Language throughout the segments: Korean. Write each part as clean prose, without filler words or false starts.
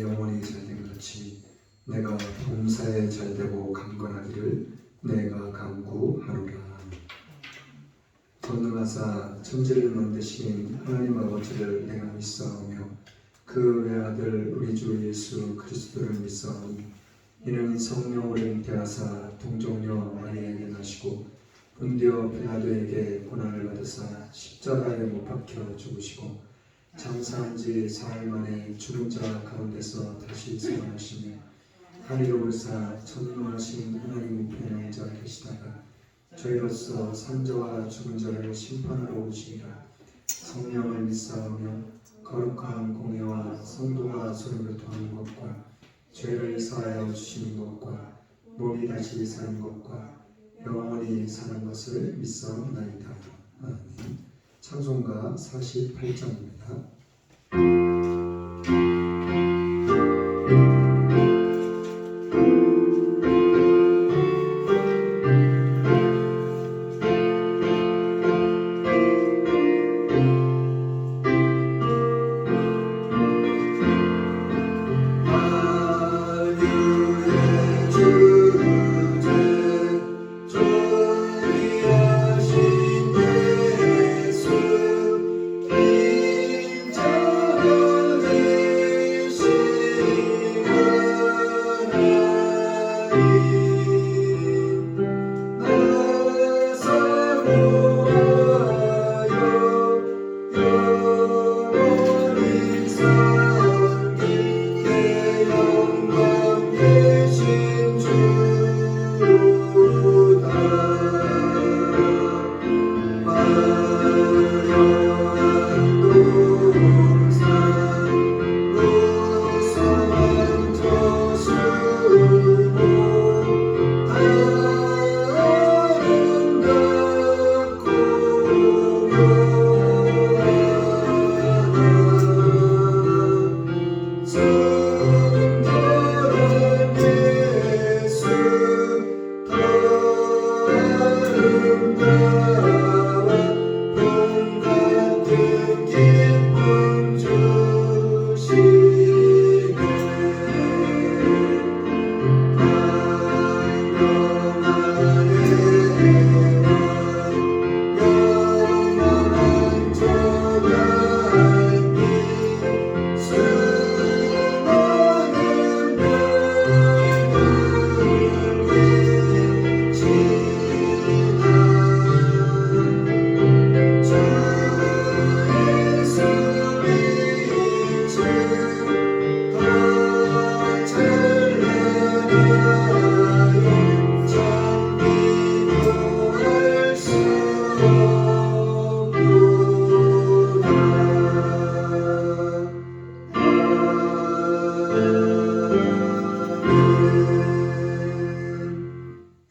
영혼이 잘된 같이 내가 봉사에 잘되고 강건하기를 내가 간구하노라. 전능하사 천지를 만드신 하나님 아버지를 내가 믿사오며 그 외아들 우리 주 예수 그리스도를 믿사오니 이는 성령으로 잉태하사 동정녀 마리아에게 나시고 본디오 빌라도에게 고난을 받으사 십자가에 못 박혀 죽으시고 장사한 지 사흘 만에 죽은 자 가운데서 다시 살아나시며 하늘에 오르사 전능하신 하나님 우편에 앉아 계시다가 저희로서 산자와 죽은 자를 심판하러 오시리라. 성령을 믿사오며 거룩한 공예와 성도가 서로를 도하는 것과 죄를 사하여 주시는 것과 몸이 다시 사는 것과 영원히 사는 것을 믿사옵나이다. 아멘. 찬송가 48장입니다.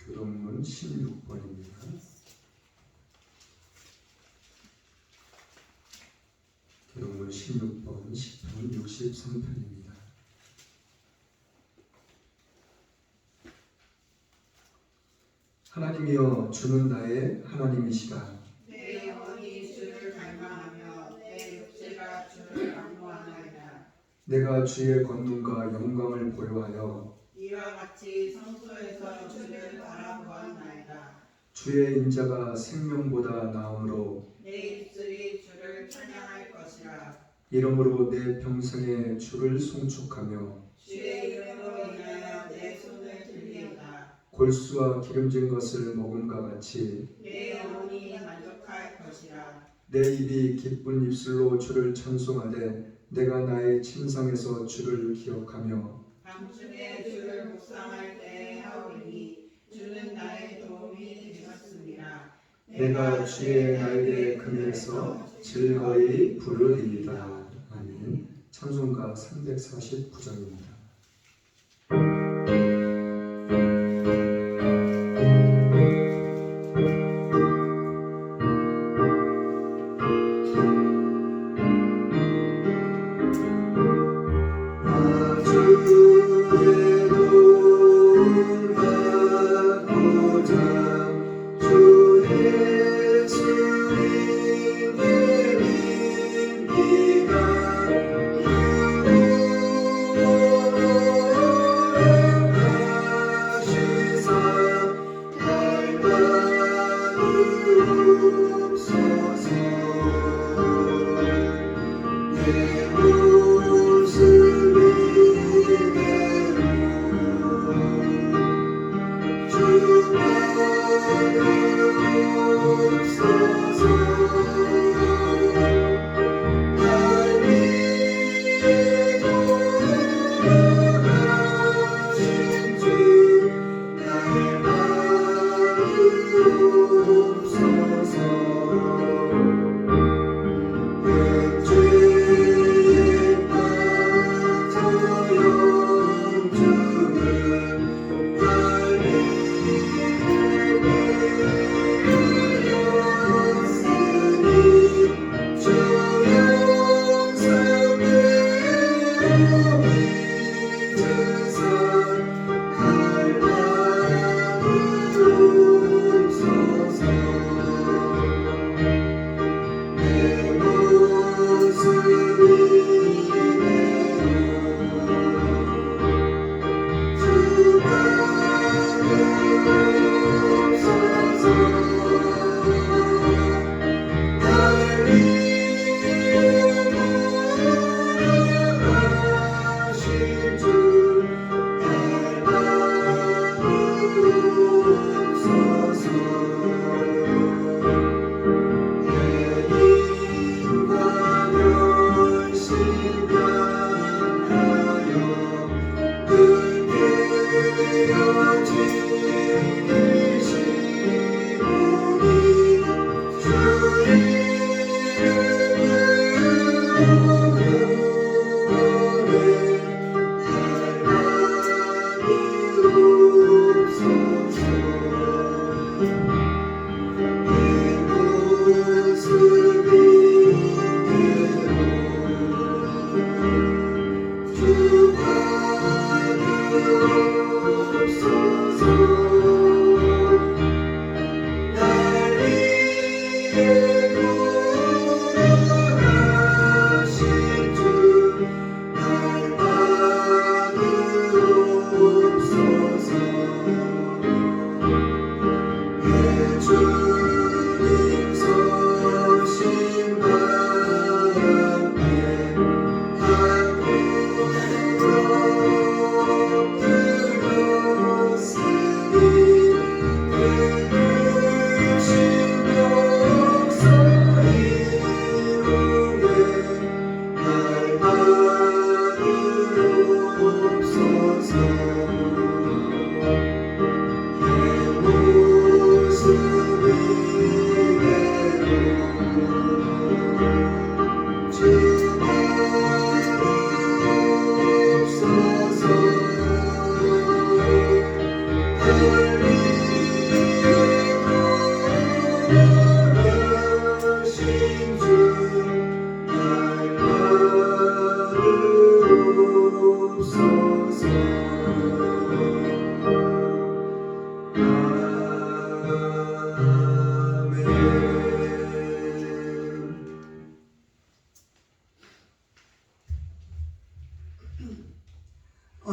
교동문 16번입니다. 교동문 16번 10편 63편입니다. 하나님이여 주는 나의 하나님이시라. 내 영혼이 주를 갈망하며 내 육체가 주를仰望하나이다. 내가 주의 권능과 영광을 보여하여 이와 같이 성소에서 주를 바라보았나이다. 주의 인자가 생명보다 나으므로 내 입술이 주를 찬양할 것이라. 이러므로 내 평생에 주를 송축하며 주의 이름으로 인하여 내 손을 들리이다. 골수와 기름진 것을 먹음과 같이 내 영혼이 만족할 것이라. 내 입이 기쁜 입술로 주를 찬송하되 내가 나의 침상에서 주를 기억하며 밤중에 주를 묵상할 때에 하오리니 주는 나의 도움이 되셨습니다. 내가 주의 날개 금에서 즐거이 부르리이다. 아멘. 찬송가 349장입니다.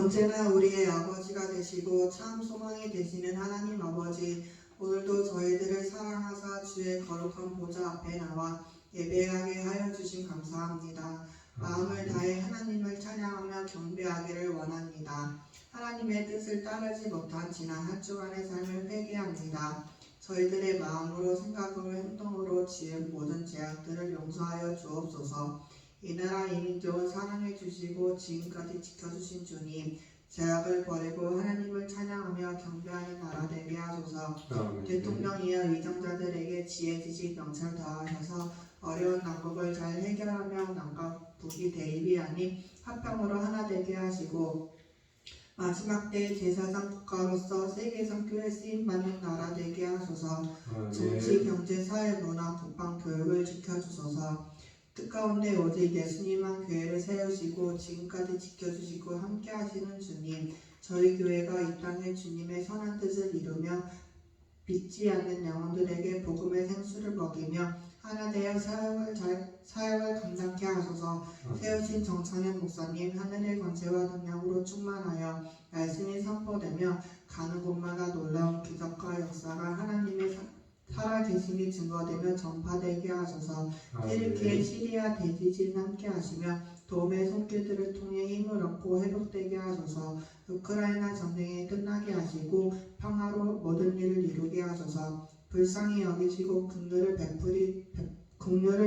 언제나 우리의 아버지가 되시고 참 소망이 되시는 하나님 아버지, 오늘도 저희들을 사랑하사 주의 거룩한 보좌 앞에 나와 예배하게 하여 주신 감사합니다. 마음을 다해 하나님을 찬양하며 경배하기를 원합니다. 하나님의 뜻을 따르지 못한 지난 한 주간의 삶을 회개합니다. 저희들의 마음으로 생각으로 행동으로 지은 모든 죄악들을 용서하여 주옵소서. 이 나라 이 민족을 사랑해 주시고 지금까지 지켜주신 주님, 죄악을 버리고 하나님을 찬양하며 경배하는 나라 되게 하소서. 대통령이여 위정자들에게 지혜 지식 명철 더하셔서 어려운 난국을 잘 해결하며 남과 북이 대립이 아닌 화평으로 하나 되게 하시고, 마지막 때의 제사장 국가로서 세계에서 교회 쓰임받는 나라 되게 하소서. 정치, 경제, 사회, 문화, 국방, 교육을 지켜주소서. 뜻가운데 오직 예수님만 교회를 세우시고 지금까지 지켜주시고 함께 하시는 주님, 저희 교회가 이 땅에 주님의 선한 뜻을 이루며 믿지 않는 영혼들에게 복음의 생수를 먹이며 하나 되어 사역을 감당케 하소서. 세우신 정창현 목사님, 하늘의 권세와 능력으로 충만하여 말씀이 선포되며 가는 곳마다 놀라운 기적과 역사가 하나님의 살아계심이 증거되며 전파되게 하소서. 튀르키예, 시리아 대지진 함께 하시며 도움의 손길들을 통해 힘을 얻고 회복되게 하소서. 우크라이나 전쟁이 끝나게 하시고 평화로 모든 일을 이루게 하소서. 불쌍히 여기시고 긍휼을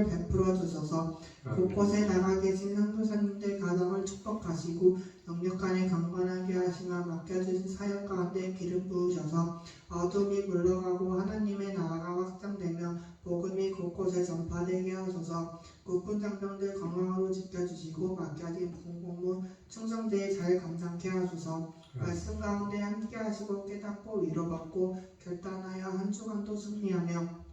베풀어 주소서. 곳곳에 나가 계신 선교사님들 가정을 축복하시고 영육간에 강건하게 하시며 맡겨주신 사역 가운데 기름 부으셔서 어둠이 물러가고 하나님의 나라가 확장되며 복음이 곳곳에 전파되게 하소서. 국군 장병들 건강으로 지켜주시고 맡겨진 공공무 충성되이 잘 감당케 하소서. 말씀 가운데 함께 하시고 깨닫고 위로받고 결단하여 한 주간도 승리하며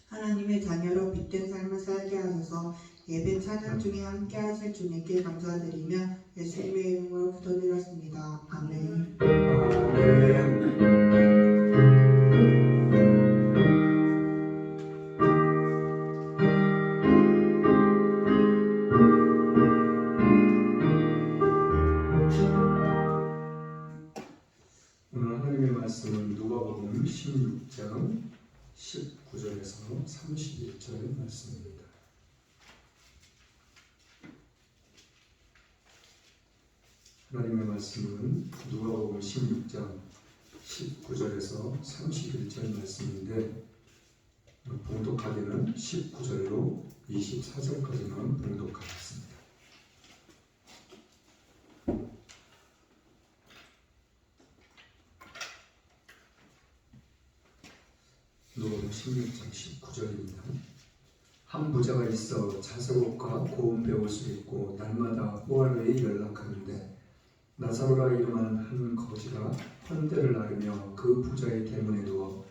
하나님의 자녀로 빛된 삶을 살게 하소서. 예배 찬양 중에 함께 하실 주님께 감사드리며 예수님의 이름으로 기도드렸습니다. 아멘. 오늘 하나님의 말씀은 누가복음 16장 19절에서 31절 말씀입니다. 하나님의 말씀은 누가복음 16장 19절에서 31절 말씀인데, 봉독하기는 19절로 24절까지만 봉독하겠습니다. 누가복음 16장 19절입니다. 한 부자가 있어 자석옷과 고운 베옷을 입고 날마다 보아르에 연락하는데, 나사로라 이름하는 한 거지가 헌대를 나르며 그 부자의 대문에 누워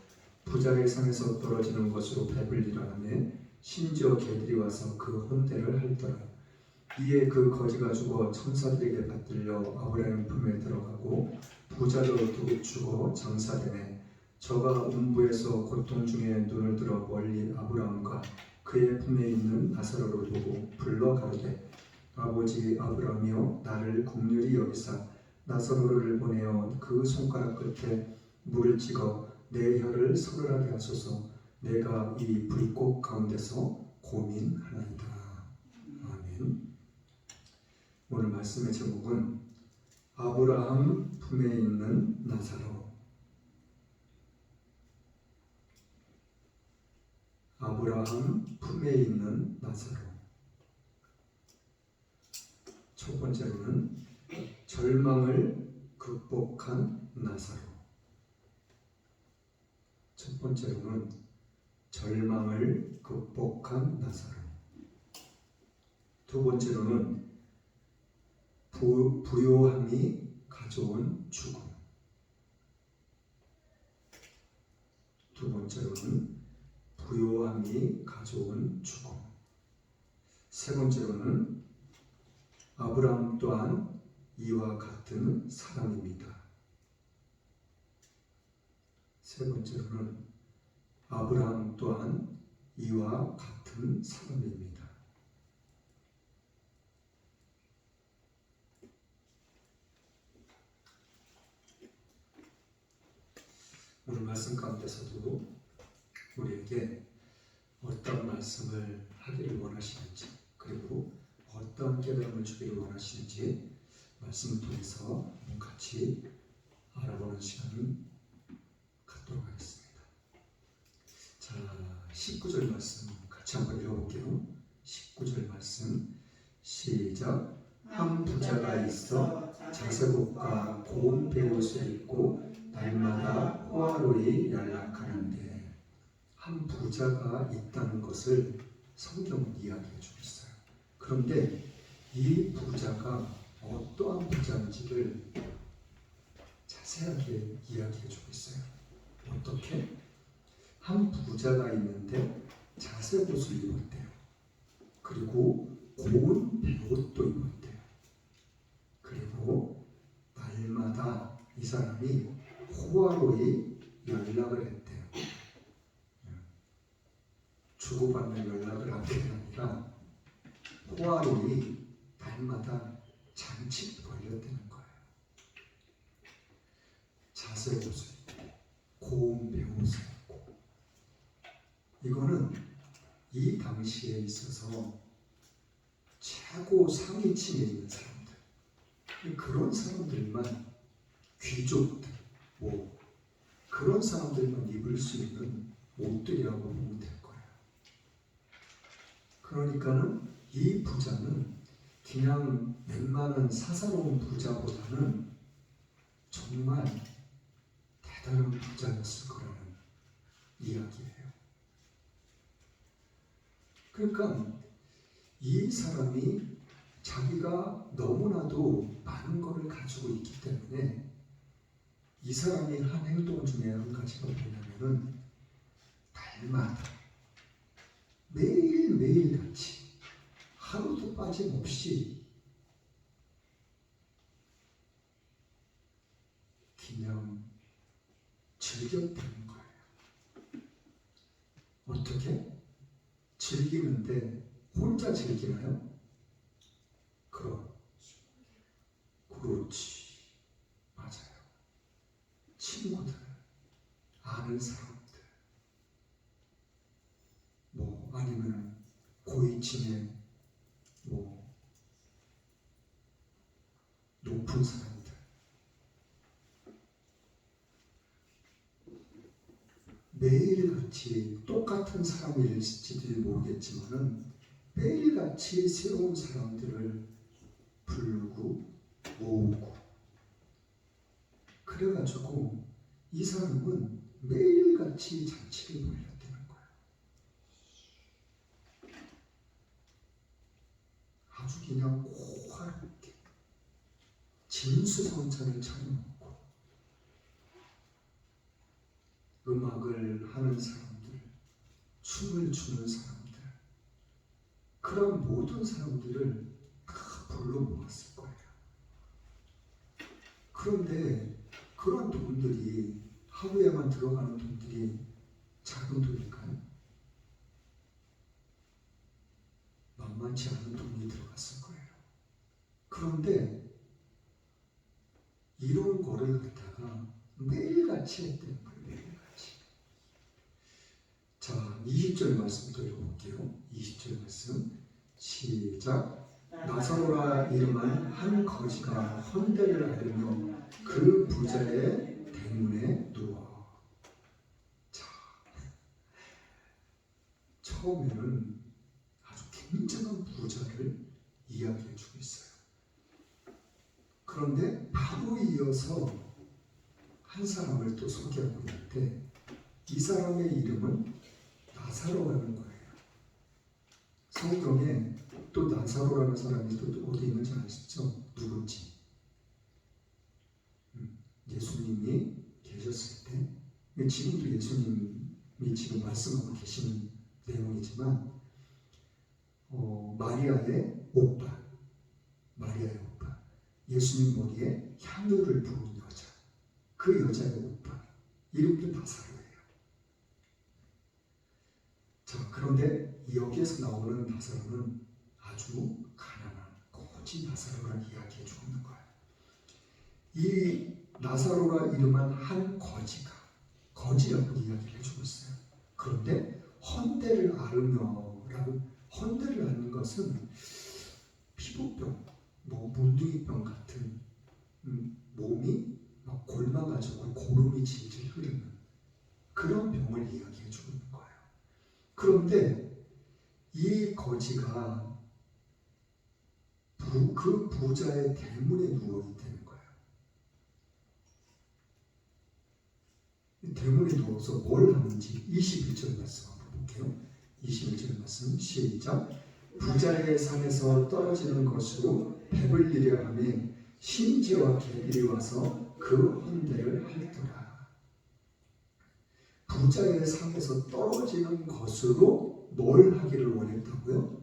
부자의 상에서 떨어지는 것으로 배불리라 하며 심지어 개들이 와서 그 헌대를 핥더라. 이에 그 거지가 죽어 천사들에게 받들려 아브라함 품에 들어가고 부자도 죽어 장사되매 저가 음부에서 고통 중에 눈을 들어 멀리 아브라함과 그의 품에 있는 나사로를 보고 불러 가로되 아버지 아브라함이여 나를 긍휼히 여기사 나사로를 보내어 그 손가락 끝에 물을 찍어 내 혀를 서늘하게 하소서. 내가 이 불꽃 가운데서 고민하나이다. 아멘. 오늘 말씀의 제목은 아브라함 품에 있는 나사로. 아브라함 품에 있는 나사로. 첫 번째로는 절망을 극복한 나사로. 첫 번째로는 절망을 극복한 나사로. 두 번째로는 부요함이 가져온 죽음. 두 번째로는 부요함이 가져온 죽음. 세 번째로는 아브라함 또한 이와 같은 사람입니다. 세 번째로는 아브라함 또한 이와 같은 사람입니다. 오늘 말씀 가운데서도 우리에게 어떤 말씀을 하기를 원하시는지, 그리고 어떤 깨달음을 주기를 원하시는지 말씀을 통해서 같이 알아보는 시간을 갖도록 하겠습니다. 자, 19절 말씀 같이 한번 읽어볼게요. 19절 말씀 시작. 한 부자가 있어 자세복과 고운 베옷을 입고 날마다 호화로이 연락하는데, 한 부자가 있다는 것을 성경은 이야기해 주고 있어요. 그런데 이 부자가 어떠한 부자인지를 자세하게 이야기해 주고 있어요. 어떻게? 한 부자가 있는데 자색옷을 입었대요. 그리고 고운 베옷도 입었대요. 그리고 날마다 이 사람이 호화로이 연락을 했대요. 주고받는 연락을 한 게 아니라 호화로이 날마다 잔치를 벌였다는 거예요. 자색옷을 입고 고운 베옷을 입고. 이거는 이 당시에 있어서 최고 상위층에 있는 사람들, 그런 사람들만, 귀족들, 그런 사람들만 입을 수 있는 옷들이라고 보면 될 거예요. 그러니까는 이 부자는 그냥 웬만한 사사로운 부자보다는 정말 대단한 부자였을 거라는 이야기예요. 그러니까 이 사람이 자기가 너무나도 많은 것을 가지고 있기 때문에 이 사람이 한 행동 중에 한 가지가 뭐냐면은 날마다 매일매일 같이 하루도 빠짐없이 그냥 즐겼다는 거예요. 어떻게? 즐기는데 혼자 즐기나요? 그렇지. 맞아요. 친구들, 아는 사람들, 아니면 고위층의 높은 사람들, 매일같이 똑같은 사람일지도 모르겠지만은 매일같이 새로운 사람들을 부르고 모으고, 그래가지고 이 사람은 매일같이 잔치를 벌였다는 거예요. 아주 그냥 호화롭게 진수성찬을 차려놓고 음악을 하는 사람들, 춤을 추는 사람들, 그런 모든 사람들을 불러 모았을 거예요. 그런데 그런 돈들이 하루에만 들어가는 돈들이 작은 돈일까요? 만만치 않은 돈이 들어갔을 거예요. 그런데 이런 거를 갖다가 매일같이 했다는 거예요. 매일같이. 자, 20절 말씀 또 읽어볼게요. 20절 말씀 시작. 나사로라 이름한 한 거지가 헌데를 앓으며 그 부자의 대문에 누워. 자, 처음에는 아주 굉장한 부자를 이야기해 주고 있어요. 그런데 바로 이어서 한 사람을 또 소개하고 있는데 이 사람의 이름은 나사로라는 거예요. 성경에 또 나사로라는 사람이 또 어디 있는지 아시죠? 누군지. 예수님이 계셨을 때, 지금도 예수님이 지금 말씀하고 계시는 내용이지만 마리아의 오빠, 예수님 머리에 향유를 부은 여자, 그 여자의 오빠, 이름도 나사로예요. 자, 그런데 여기에서 나오는 나사로는 아주 가난한 거지 나사로라는 이야기해 주고 있는 거예요. 이 나사로라 이름한 한 거지가 거지라고 이야기를 해주고 있어요. 그런데 헌데를 앓으며라고, 헌데를 앓는 것은 피부병, 문둥이병 같은 몸이 막 골마가지고 고름이 질질 흐르는 그런 병을 이야기해 주고 있는 거예요. 그런데 이 거지가 그 부자의 대문에 누워 있다는 거예요. 대문에 누워서 뭘 하는지 21절 말씀 한번 볼게요. 21절 말씀 시작. 부자의 산에서 떨어지는 것으로 배불리려 하며 심지어 개들이 와서 그 헌데를 핥더라. 부자의 산에서 떨어지는 것으로 뭘 하기를 원했다고요?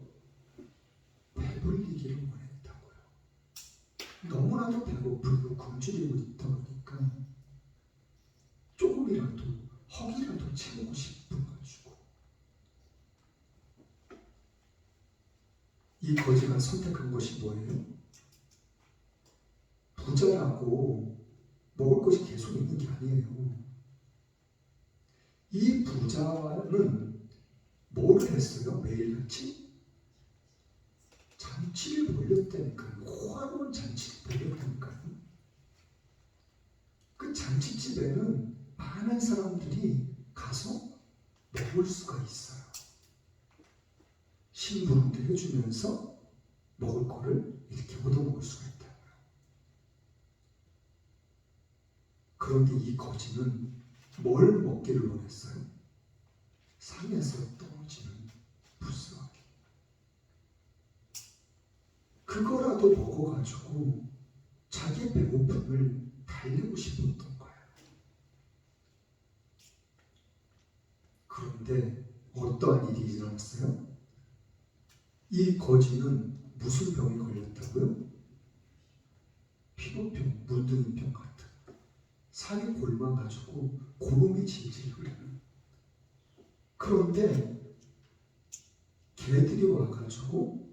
배불리기를 원했다고요. 너무나도 배고프고 굶주리고 있다 보니까 조금이라도 허기라도 채우고 싶은 가지고 이 거지가 선택한 것이 뭐예요? 부자라고 먹을 것이 계속 있는 게 아니에요. 이 부자는 뭘 했어요? 매일같이 잔치를 벌였다니까요. 호화로운 잔치를 벌였다니까요. 그 잔치집에는 많은 사람들이 가서 먹을 수가 있어요. 심부름도 해주면서 먹을 거를 이렇게 얻어먹을 수가 있다고요. 그런데 이 거지는 뭘 먹기를 원했어요? 산에서 떨어지는 부스러기. 그거라도 먹어가지고 자기 배고픔을 달래고 싶었던 거예요. 그런데 어떠한 일이 일어났어요? 이 거지는 무슨 병이 걸렸다고요? 피부병, 문둥이병 같은. 살이 골마가지고 고름이 질질 흐르는. 그런데 개들이 와가지고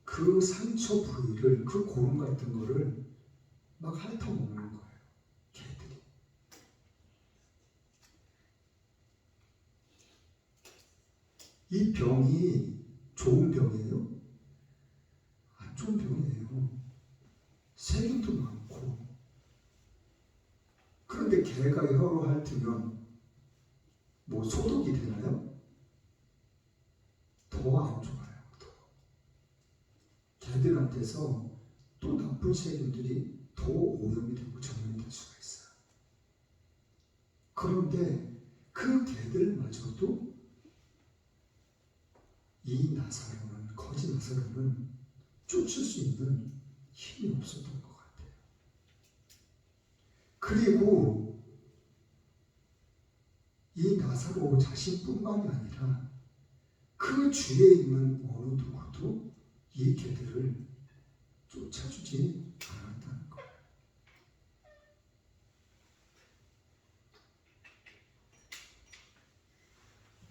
그 상처 부위를, 그 고름 같은 거를 막 핥아먹는 거예요. 개들이. 이 병이 좋은 병이에요? 안 좋은 병이에요. 세균도 많고. 그런데 개가 혀로 핥으면 뭐 소독이 되나요? 더 안 좋아요. 더. 개들한테서 또 나쁜 세균들이 더 오염이 되고 전염이 될 수가 있어요. 그런데 그 개들마저도 이 나사로는, 거지 나사로는 쫓을 수 있는 힘이 없었던 것 같아요. 그리고 이 나사로 자신뿐만이 아니라 그 주위에 있는 어느 누구도 이 개들을 쫓아주지 않았다는 거예요.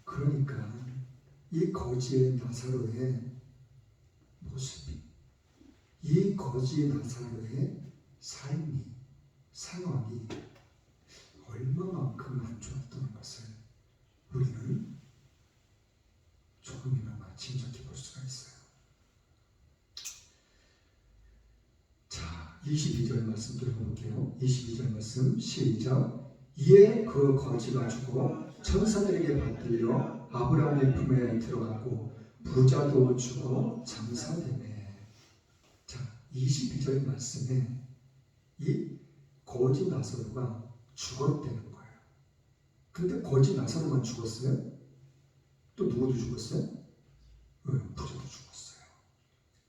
그러니까 이 거지의 나사로의 모습이, 이 거지 나사로의 삶이, 상황이 얼마만큼 안 좋았던 것을 우리는 조금이나마 짐작해 볼 수가 있어요. 자, 22절 말씀 들어볼게요. 22절 말씀 시작. 이에 그 거지가 죽어 천사들에게 받들려 아브라함의 품에 들어가고 부자도 죽어 장사되네. 자, 22절 말씀에 이 거지 나사로가 죽었다는 거예요. 근데 거지 나사로만 죽었어요? 또 누구도 죽었어요? 부자도 죽었어요.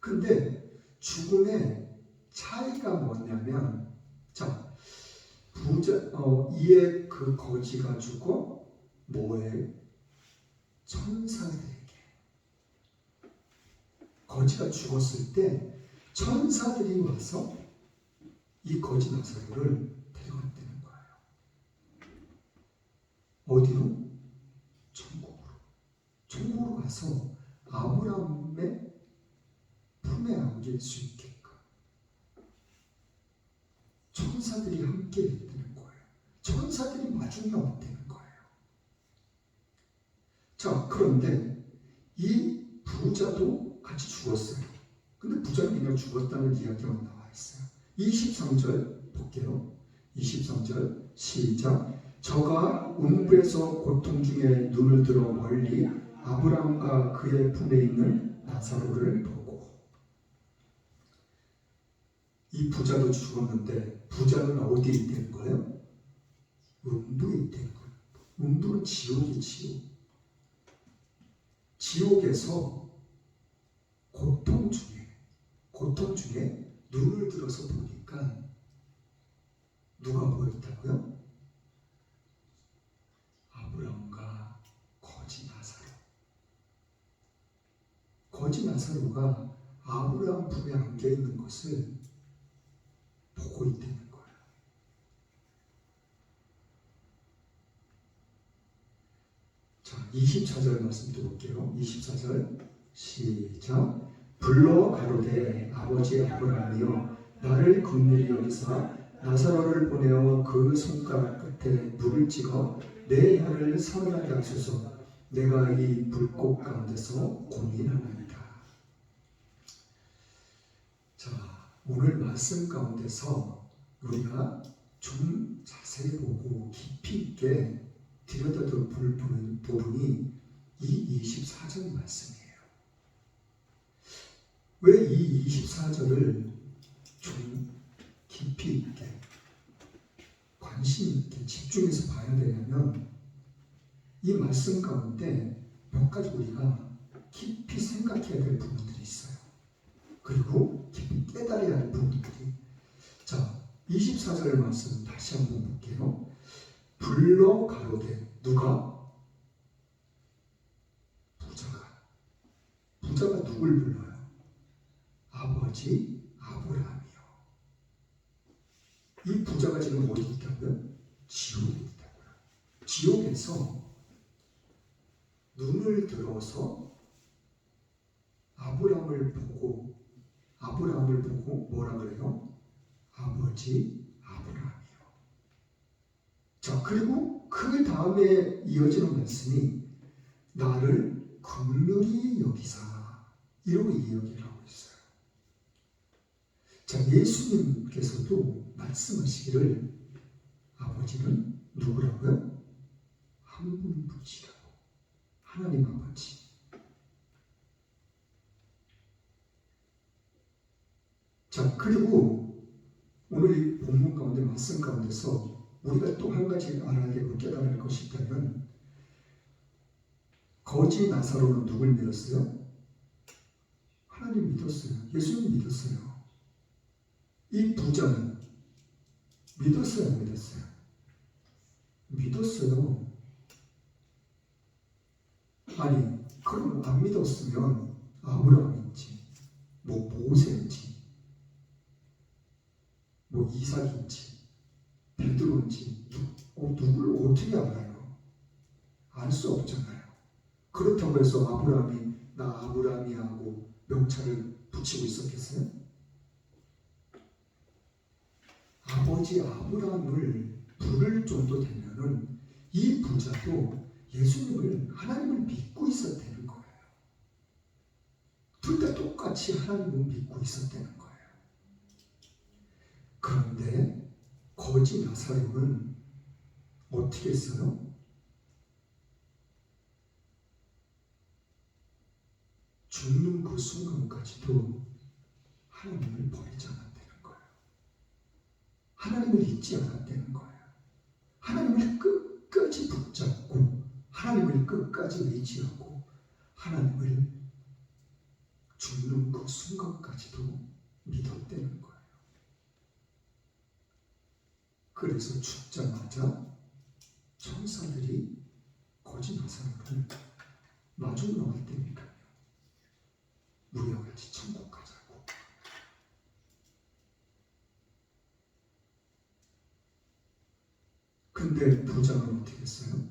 근데 죽음의 차이가 뭐냐면, 자, 이에 그 거지가 죽어 뭐에? 천사들에게. 거지가 죽었을 때 천사들이 와서 이 거지 나사로를 데려갔다는 거예요. 어디로? 천국으로. 천국으로 가서 아브라함의 품에 안길 수 있게끔 천사들이 함께 있다는 거예요. 천사들이 마중에 왔다는 거예요. 자, 그런데 이 부자도 같이 죽었어요. 근데 부자는 그냥 죽었다는 이야기가 나와 있어요. 23절 볼게요. 23절 시작. 저가 음부에서 고통 중에 눈을 들어 멀리 아브라함과 그의 품에 있는 나사로를 보고. 이 부자도 죽었는데 부자는 어디에 있다는 거예요? 음부에 있다는 거예요. 음부는 지옥이 지옥. 지옥에서 고통 중에 눈을 들어서 보니까 누가 보였다고요? 아브라함과 거지 나사로. 거지 나사로가 아브라함 품에 안겨 있는 것을 보고 있다는 거예요. 자, 24절 말씀 들어볼게요. 24절 시작. 불러 가로되 아버지 아브라함이여 나를 긍휼히 여기사 나사로를 보내어 그 손가락 끝에 물을 찍어 내 혀를 선하게 하소서. 내가 이 불꽃 가운데서 고민하나이다. 자, 오늘 말씀 가운데서 우리가 좀 자세히 보고 깊이 있게 들여다볼 부분이 이 24절 말씀이에요. 왜 이 24절을 좀 깊이 있게 관심 있게 집중해서 봐야 되냐면 이 말씀 가운데 몇 가지 우리가 깊이 생각해야 될 부분들이 있어요. 그리고 깊이 깨달아야 할 부분들이. 자, 24절 말씀 다시 한번 볼게요. 불러 가로되. 누가? 부자가 누굴 불러요? 아버지 아브라함이요. 이 부자가 지금 어디 있다고요? 지옥에 있다고요. 지옥에서 눈을 들어서 아브라함을 보고 뭐라 그래요? 아버지 아브라함이요. 자, 그리고 그 다음에 이어지는 말씀이 나를 긍휼히 여기사, 이러고 이야기를 하고 있어요. 자, 예수님께서도 말씀하시기를 아버지는 누구라고요? 한 분이시라고. 하나님 아버지. 자, 그리고 오늘 이 본문 가운데 말씀 가운데서 우리가 또 한 가지 알아야 되고 깨달아야 할 것이 있다면, 거지 나사로는 누굴 믿었어요? 하나님 믿었어요. 예수님 믿었어요. 이 부자는 믿었어요, 안 믿었어요? 믿었어요. 아니, 그럼 안 믿었으면 아브라함인지 모세인지 뭐 이삭인지 베드로인지 누굴 어떻게 알아요? 알 수 없잖아요. 그렇다고 해서 아브라함이 나 아브라함이 하고 명찰을 붙이고 있었겠어요? 아버지 아브라함을 부를 정도 되면은 이 부자도 예수님을 하나님을 믿고 있었다는 거예요. 둘 다 똑같이 하나님을 믿고 있었다는 거예요. 그런데 거지 나사로는 어떻게 했어요? 죽는 그 순간까지도 하나님을 버리지 않았다는 거예요. 하나님을 잊지 않았다는 거예요. 하나님을 끝까지 붙잡고 하나님을 끝까지 의지하고 하나님을 죽는 그 순간까지도 믿었다는 거예요. 그래서 죽자마자 천사들이 거지 나사로를 마중 나올 때니까요. 우리와 같이 천국 가자고. 근데 부자는 어떻게 했어요?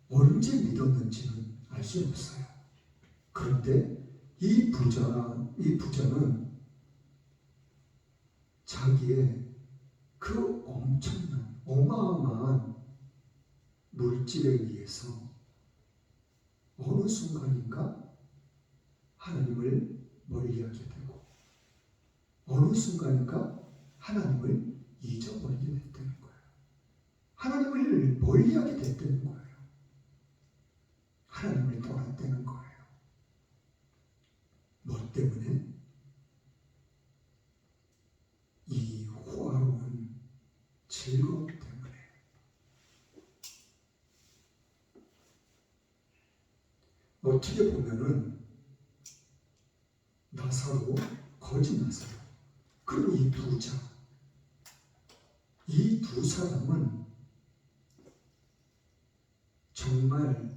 언제 믿었는지는 알 수 없어요. 그런데 이 부자는 자기의 그 엄청난 어마어마한 물질에 의해서 어느 순간인가 하나님을 멀리하게 되고 어느 순간인가 하나님을 잊어버리게 됐다는 거예요. 하나님을 멀리하게 됐다는 거예요. 하나님을 떠났다는 거예요. 뭐 때문에? 이 호화로운 즐거움 때문에. 어떻게 보면은 나사로, 거지 나사로, 그리고 이 부자, 이 두 사람은 정말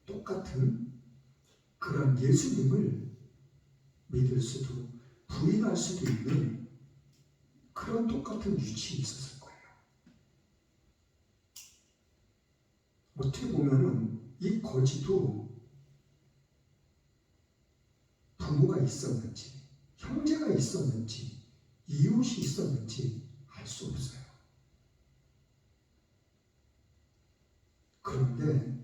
똑같은 그런 예수님을 믿을 수도 부인할 수도 있는 그런 똑같은 위치에 있었을 거예요. 어떻게 보면은 이 거지도 부모가 있었는지 형제가 있었는지 이웃이 있었는지 알 수 없어요. 그런데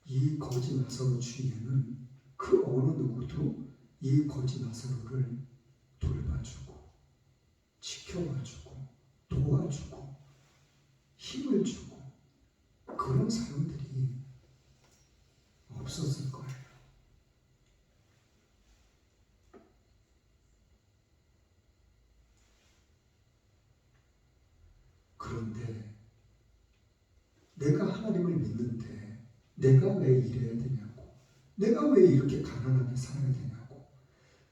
이 거지 나사로 주위에는 그 어느 누구도 이 거지 나사로를 돌봐주고 지켜봐주고 도와주고 힘을 주고 그런 사람들이 없었을 거예요. 그런데 내가 하나님을 믿는데 내가 왜 이래야 되냐고, 내가 왜 이렇게 가난하게 살아야 되냐고,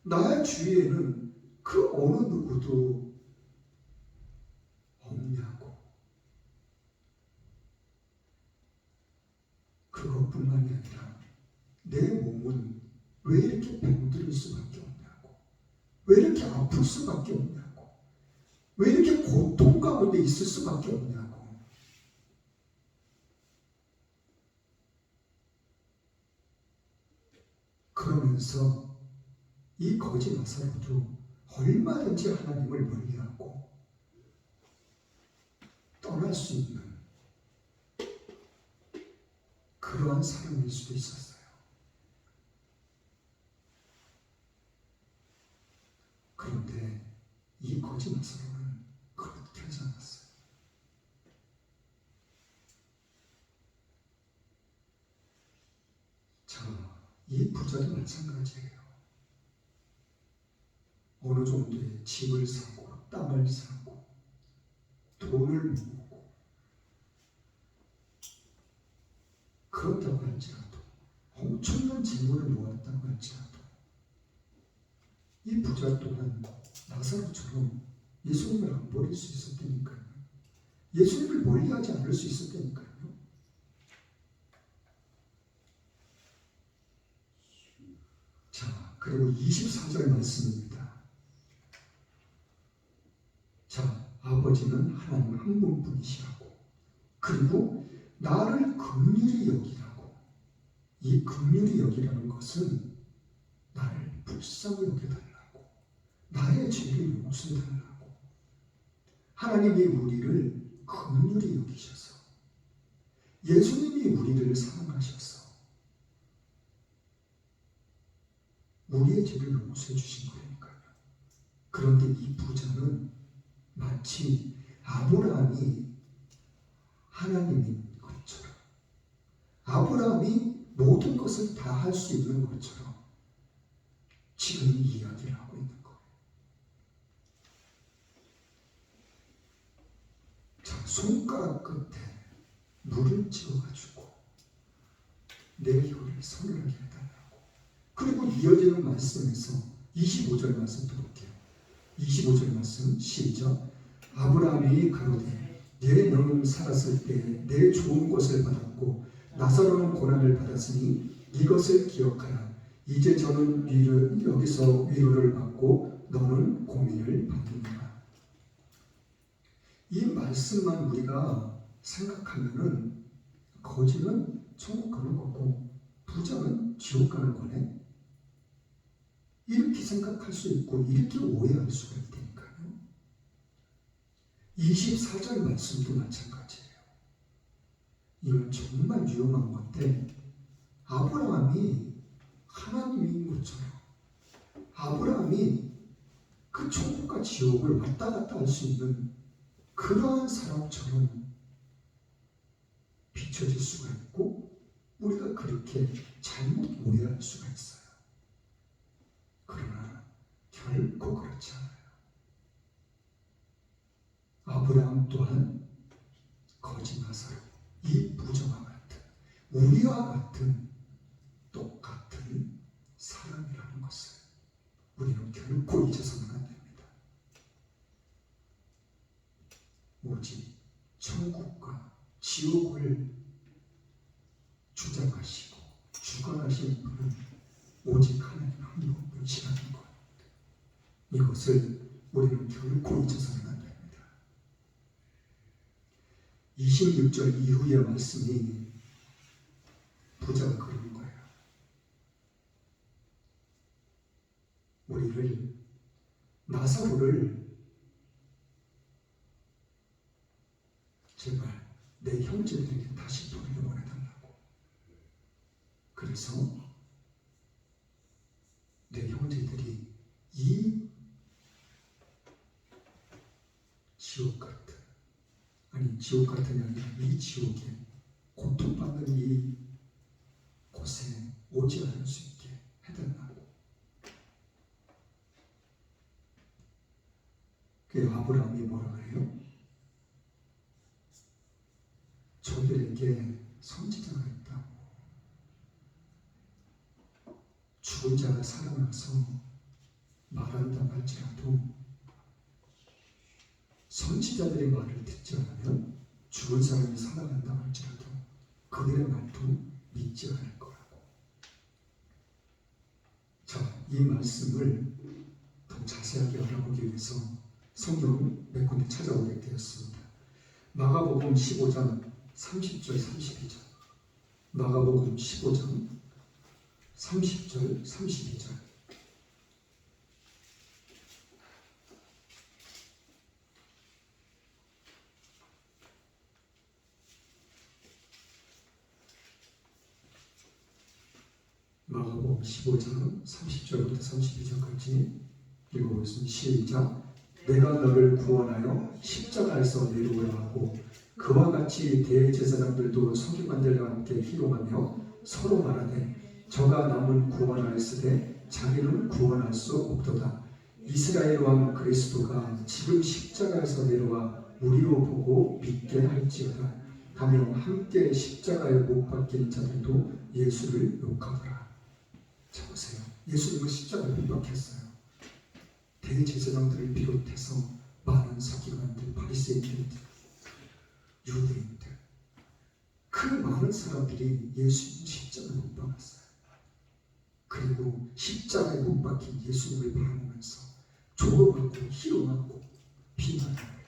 나의 주위에는 그 어느 누구도 없냐고. 그것뿐만이 아니라 내 몸은 왜 이렇게 병들 수밖에 없냐고, 왜 이렇게 아플 수밖에 없냐고, 왜 이렇게 고통 가운데 있을 수밖에 없냐고. 그러면서 이 거지 나사로도 얼마든지 하나님을 멀리하고 떠날 수 있는 그러한 사람일 수도 있었어요. 그런데 이 거지 나사로는 그렇게 하지 않았어요. 자, 이 부자도 마찬가지예요. 어느 정도의 집을 사고 땅을 사고 돈을 모으고 그렇다고 할지라도 엄청난 재물을 모았다고 할지라도 이 부자 또한 나사로처럼 예수님을 안 버릴 수 있었다니까요. 예수님을 멀리하지 않을 수 있었다니까요. 자, 그리고 24절 말씀입니다. 자, 아버지는 하나님 한 분뿐이시라고. 그리고 나를 긍휼히 여기라고. 이 긍휼히 여기라는 것은 나를 불쌍히 여겨달라고. 나의 죄를 용서해달라고. 하나님이 우리를 긍휼히 여기셔서 예수님이 우리를 사랑하셔서 우리의 죄를 용서해 주신 거니까요. 그런데 이 부자는 마치 아브라함이 하나님인 것처럼, 아브라함이 모든 것을 다 할 수 있는 것처럼 지금 이야기를 하고 있는 거예요. 자, 손가락 끝에 물을 찍어가지고 내 혀를 서늘하게 해달라고. 그리고 이어지는 말씀에서 25절 말씀 들어볼게요. 25절 말씀 시작. 아브라함이 가로되 내 너는 살았을 때 내 좋은 것을 받았고 나사로는 고난을 받았으니 이것을 기억하라. 이제 저는 여기서 위로를 받고 너는 고민을 받는다. 이 말씀만 우리가 생각하면은 거지는 천국 가는 거고 부자는 지옥 가는 거네. 이렇게 생각할 수 있고 이렇게 오해할 수가 있다니까요. 24절 말씀도 마찬가지예요. 이건 정말 위험한 건데 아브라함이 하나님인 것처럼 아브라함이 그 천국과 지옥을 왔다 갔다 할 수 있는 그러한 사람처럼 비춰질 수가 있고 우리가 그렇게 잘못 오해할 수가 있어요. 그러나 결코 그렇지 않아요. 아브라함 또한 거지 나사로 이 부자와 같은 우리와 같은 똑같은 사람이라는 것을 우리는 결코 잊어서는 안 됩니다. 오직 천국과 지옥을 주장하시고 주관하시는 분은 오직 하나님 한 분이시라는 것. 이것을 우리는 결코 잊어서는 안 됩니다. 26절 이후의 말씀이 부자가 그러는 거예요. 우리를 나사로를 제발 내 형제들에게 다시 돌려보내달라고. 그래서 내 형제들이 이 지옥 같은, 아니 지옥 같은 게 아니라 이 지옥에 고통받는 이 곳에 오지 않을 수 있게 해달라고. 그 아브라함이 뭐라 그래요? 저들에게 선지자가 있다고. 죽은 자가 살아나서 말한다 할지라도 선지자들의 말을 듣지 않으면 죽은 사람이 살아난다 할지라도 그들의 말도 믿지 않을 거라고. 자, 이 말씀을 더 자세하게 알아보기 위해서 성경 몇 군데 찾아오게 되었습니다. 마가복음 15장 30절 32절, 마가복음 15장 30절 32절. 마가복음 15장 30절부터 32절까지 읽어보겠습니다. 시작. 내가 너를 구원하여 십자가에서 내려오라 하고 그와 같이 대제사장들도 서기관들과 함께 희롱하며 서로 말하되 저가 남은 구원하였으되 자기는 구원할 수 없도다. 이스라엘 왕 그리스도가 지금 십자가에서 내려와 우리로 보고 믿게 할지어다 하며 함께 십자가에 못 박힌 자들도 예수를 욕하더라. 자 보세요. 예수님은 십자가에 못 박혔어요. 대제사장들을 비롯해서 많은 서기관들, 바리새인들, 유대인들, 그 많은 사람들이 예수님 십자가에 못 박았어요. 그리고 십자가에 못 박힌 예수님을 바라보면서 조롱하고 희롱하고 비난하고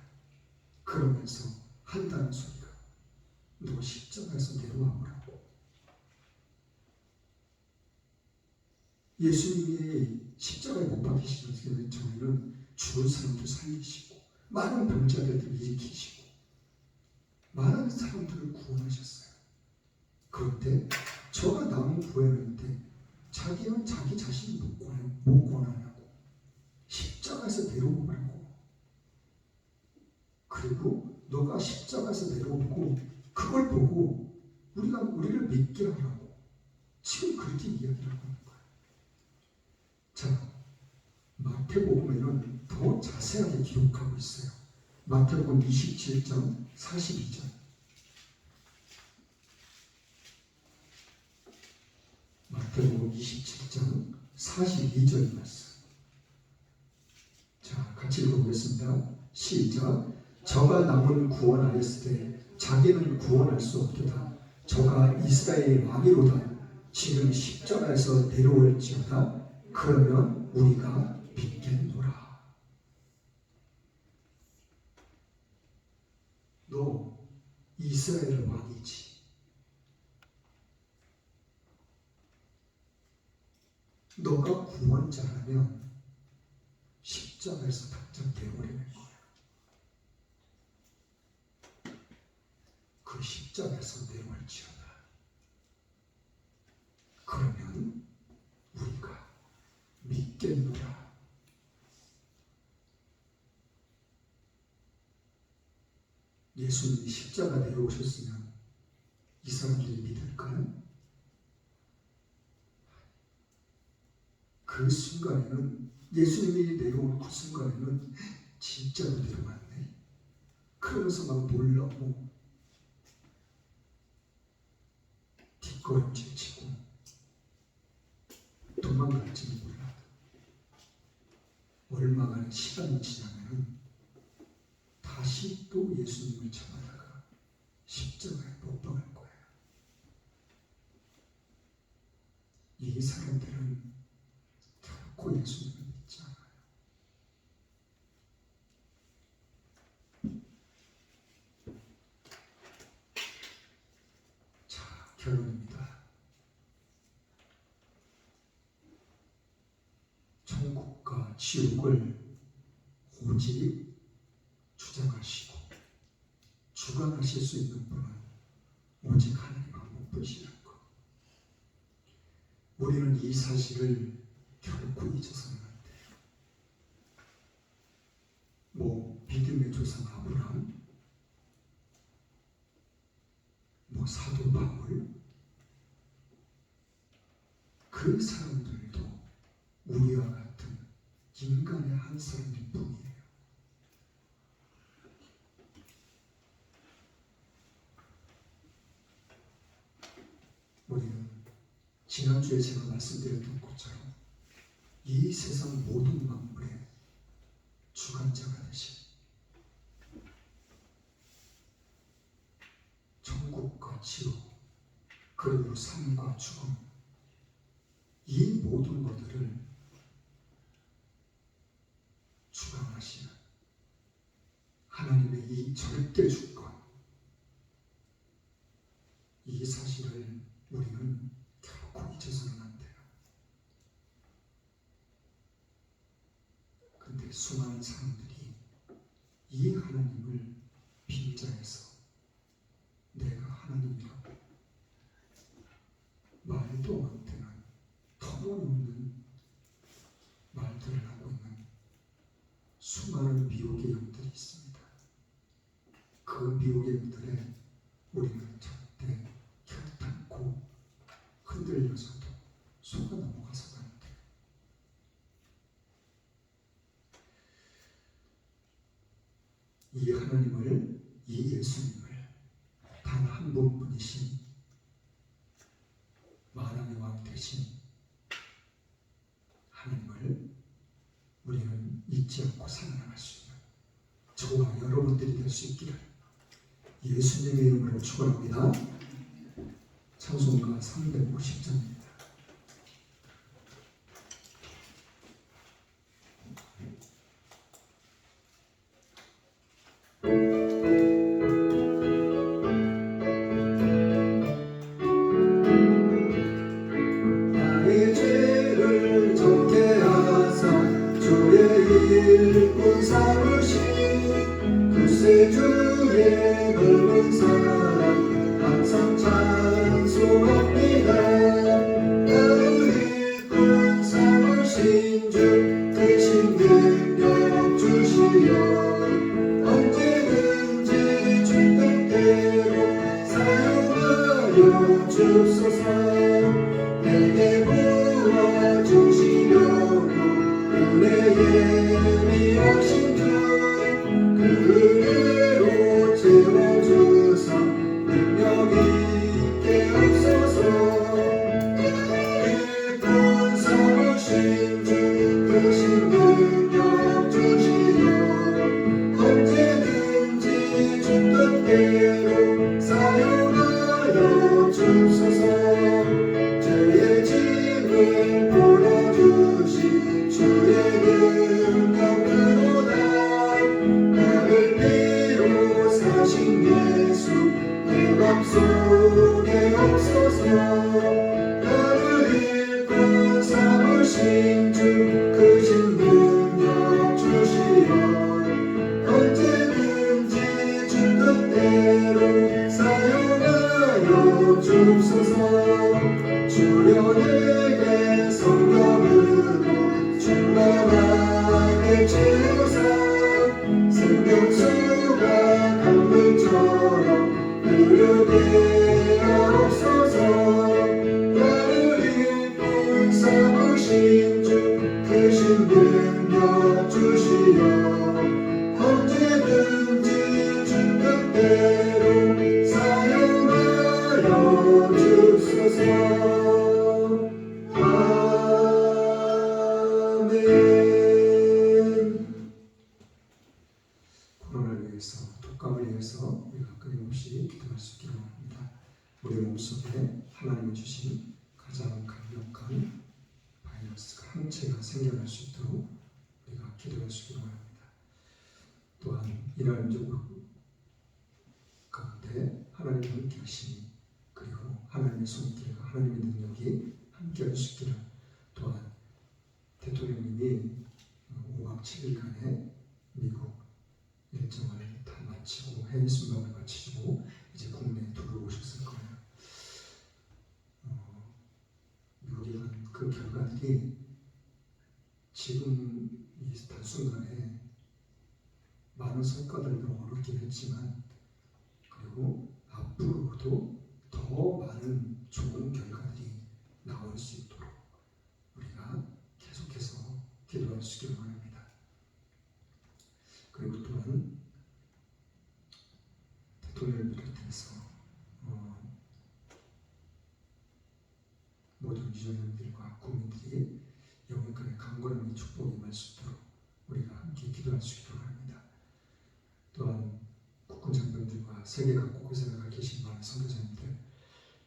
그러면서 한다는 소리가 너 십자가에서 내려와 보라고. 예수님이 십자가에 못 박히시는 저희는 죽은 사람들 살리시고 많은 병자들을 일으키시고 많은 사람들을 구원하셨어요. 그런데 저가 남은 구했는데 자기는 자기 자신이 못 구원하냐고 십자가에서 내려오라고. 그리고 너가 십자가에서 내려오고 그걸 보고 우리를 믿게 하라고 지금 그렇게 이야기를 하는 거예요. 자, 마태복음에는 더 자세하게 기록하고 있어요. 마태복음 27장 42절. 마태복음 27장 42절 말씀. 자, 같이 읽어보겠습니다. 시작. 저가 남은 구원하였을 때 자기는 구원할 수 없도다. 저가 이스라엘의 왕이로다. 지금 십자가에서 내려올지어다. 그러면 우리가 믿겠노라. 너 이스라엘 왕이지. 너가 구원자라면 십자가에서 당장 내버리는 거야. 그 십자가에서 내려올지어다. 그러면 우리가 믿겠노라. 예수님이 십자가 내려오셨으면 이 사람들이 믿을까요? 그 순간에는 예수님이 내려오는 그 순간에는 진짜로 내려왔네. 그러면서 막 놀라고 뒷걸음질 치고 도망갈지는 몰라도 얼마간의 시간이 지나면 다시 또 예수님을 찾아다가 십자가에 못 박을 거예요. 이 사람들은 결코 예수님을 믿지 않아요. 자, 결론입니다. 천국과 지옥을 오직 주장하시고 주관하실 수 있는 분은 오직 하나님 한 분이시라는 것. 우리는 이 사실을 결코 잊어서는 안 돼요. 믿음의 조상 아브라함, 사도 바울, 그 사람들도 우리와 같은 인간의 한 사람일 뿐이에요. 우리는 지난주에 제가 말씀드렸던 것처럼 이 세상 모든 만물의 주관자가 되신 천국과 지옥, 그리고 삶과 죽음, 이 모든 것들을 주관하시는 하나님의 이 절대 주권, 이 사실을 우리는 결코 잊어서는 안 돼요. 근데 수많은 사람들이 이 하나님을 빙자해서 내가 하나님이라고 말도 안 되는 터무니없는 말들을 하고 있는 수많은 미혹의 영들이 있습니다. 그 미혹의 영들에 우리는 절대 결단코 흔들려서도 속아 넘어가서도 안 돼요. 이 하나님을, 이 예수님을 단 한 분뿐이신 만왕의 왕 되신 하나님을 우리는 잊지 않고 살아나갈 수 있는 저와 여러분들이 될 수 있기를 예수님의 이름으로 축원합니다. 찬송가 350장입니다. 위해서 우리가 끊임없이 기도할 수 있기를 원합니다. 우리 몸속에 하나님이 주신 가장 강력한 바이러스가 항체가 생겨날 수 있도록 우리가 기도할 수 있기를 원합니다. 또한 이러한 가운데 하나님의 함께 하심이 그리고 하나님의 손길과 하나님의 능력이 함께 할 수 있기를 또한 대통령님이 5박 7일간의 미국 일정을 다 마치고 해외 순방을 마치고 이제 국내에 들어오셨을 거예요. 미국에 간 그 결과들이 지금 이 단순간에 많은 성과들도 얻었긴 했지만 그리고 앞으로도 더 많은 좋은 결과들이 나올 수 있도록 우리가 계속해서 기도할 수 있기를 바랍니다. 그리고 또한 대통령을 비롯해서 모든 유족님들과 국민들이 영원간의 강건함의 축복이 임할 수 있도록 우리가 함께 기도할 수 있도록 합니다. 또한 국군 장병들과 세계 각곳에 나가 계신 많은 선교사님들,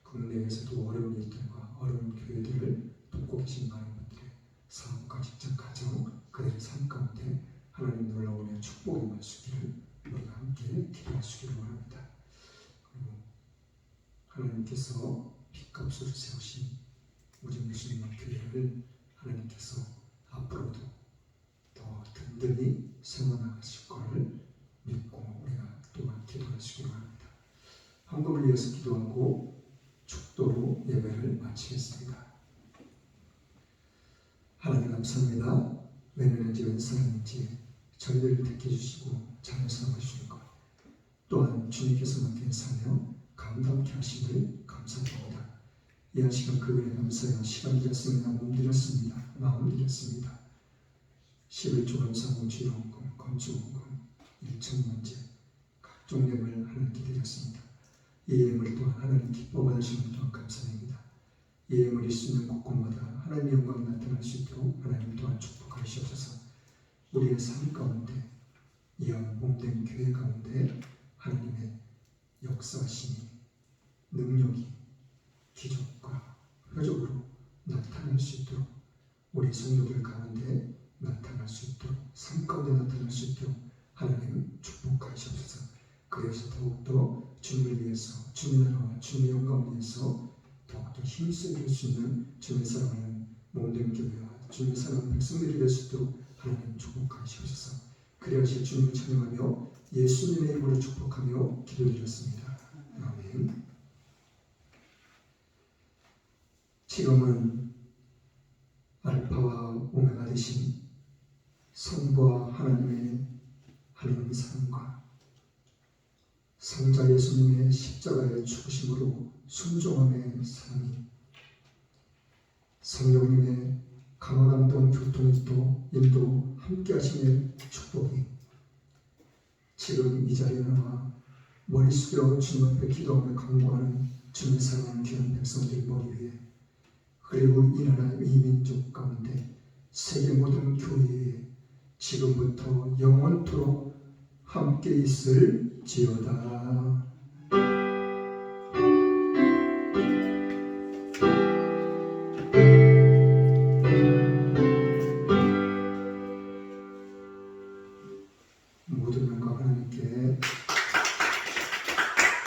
국내에서도 어려운 일들과 어려운 교회들을 돕고 계신 많은 분들의 사업과 직장, 가정, 그들의 삶 가운데 하나님 놀라운 축복이 임할 수 있기를 우리가 함께 기도할 수 있기를 원합니다. 그리고 하나님께서 핏값으로 세우신 우리 예수님의 교회를 하나님께서 앞으로도 더 든든히 세워나가실 것을 믿고 우리가 또한 기도할 수 있기를 바랍니다. 한국을 위해서 기도하고 축도로 예배를 마치겠습니다. 하나님 감사합니다. 웬은인지 웬 사랑인지 저희들을 택해주시고 자녀 삼아주시는 것 또한 주님께서 맡긴 사명 감당케 하심을 감사드립니다. 이 한 시간 그 은혜 감사하여 시간 드렸습니다. 몸 드렸습니다. 마음 드렸습니다. 11조 감사하고 주의원금, 건축원금, 일천문제, 각종 예물 하나님께 드렸습니다. 이 예물 또한 하나님 기뻐 받으시는 또한 감사드립니다. 이 예물이 쓰는 곳곳마다 하나님의 영광이 나타날 수 있도록 하나님 또한 축복하시옵소서. 우리의 삶 가운데 이한 몸된 교회 가운데 하나님의 역사하심이 능력이 기적과 표적으로 나타날 수 있도록 우리 성도들 가운데 나타날 수 있도록 삶 가운데 나타날 수 있도록 하나님 축복하시옵소서. 그래서 더욱더 주님을 위해서 주님의 나라와 주님의 영광을 위해서 더욱더 힘쓰게 수 있는 주님의 사랑하는 몸된 교회와 주님의 사랑하는 백성들이 될 수 있도록 하나님 축복하시옵소서. 그리하실 주님을 찬양하며 예수님의 이름으로 축복하며 기도드렸습니다. 아멘. 지금은 알파와 오메가 되신 성부와 하나님의 하나님 사랑과 성자 예수님의 십자가의 죽으심으로 순종함의 사랑이 성령님의 강화감동 교통도 인도 함께 하심의 축복이 지금 이 자리에 나와 머리 숙여 주님 앞에 기도하며 간구하는 주님의 사랑하는 귀한 백성들 머리 위에 그리고 이 나라 이 민족 가운데 세계 모든 교회에 지금부터 영원토록 함께 있을지어다.